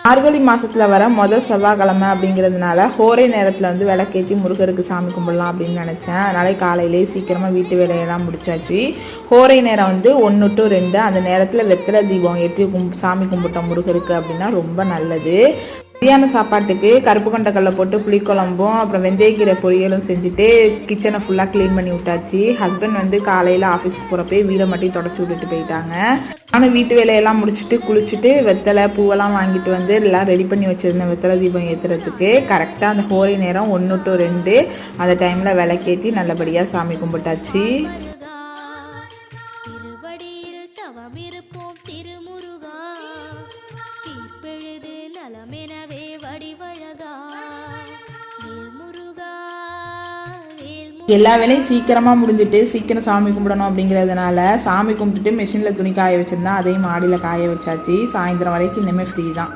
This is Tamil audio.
மார்கழி மாதத்தில் வர முதல் செவ்வாய்க்கிழமை அப்படிங்கிறதுனால ஹோரை நேரத்தில் வந்து விளக்கேற்றி முருகருக்கு சாமி கும்பிடலாம் அப்படின்னு நினச்சேன். அதனால காலையிலே சீக்கிரமாக வீட்டு வேலையெல்லாம் முடிச்சாச்சு. ஹோரை நேரம் வந்து 1 to 2 அந்த நேரத்தில் வெத்தலை தீபம் ஏற்றி சாமி கும்பிட்டோம் முருகருக்கு அப்படின்னா ரொம்ப நல்லது. மதியான சாப்பாட்டுக்கு கருப்பு கொண்டக்கடலை போட்டு புளிக்குழம்பும் அப்புறம் வெந்தயக்கீரை பொரியலும் செஞ்சுட்டு கிச்சனை ஃபுல்லாக க்ளீன் பண்ணி விட்டாச்சு. ஹஸ்பண்ட் வந்து காலையில் ஆஃபீஸ்க்கு போகிறப்பே வீடை மட்டும் தொடச்சி விட்டுட்டு போயிட்டாங்க. ஆனால் வீட்டு வேலையெல்லாம் முடிச்சுட்டு குளிச்சுட்டு வெத்தலை பூவெல்லாம் வாங்கிட்டு வந்து எல்லாம் ரெடி பண்ணி வச்சுருந்தேன் வெத்தலை தீபம் ஏற்றுறதுக்கு. கரெக்டாக அந்த ஹோரை நேரம் 1 to 2 அந்த டைமில் விளக்கேற்றி நல்லபடியாக சாமி கும்பிட்டாச்சு. எல்லா வேலையும் சீக்கிரமாக முடிஞ்சுட்டு சீக்கிரம் சாமி கும்பிடணும் அப்படிங்கிறதுனால சாமி கும்பிட்டுட்டு மிஷினில் துணி காய வச்சுருந்தா அதையும் மாடியில் காய வச்சாச்சு. சாயந்தரம் வரைக்கும் இனிமேல் ஃப்ரீ தான்.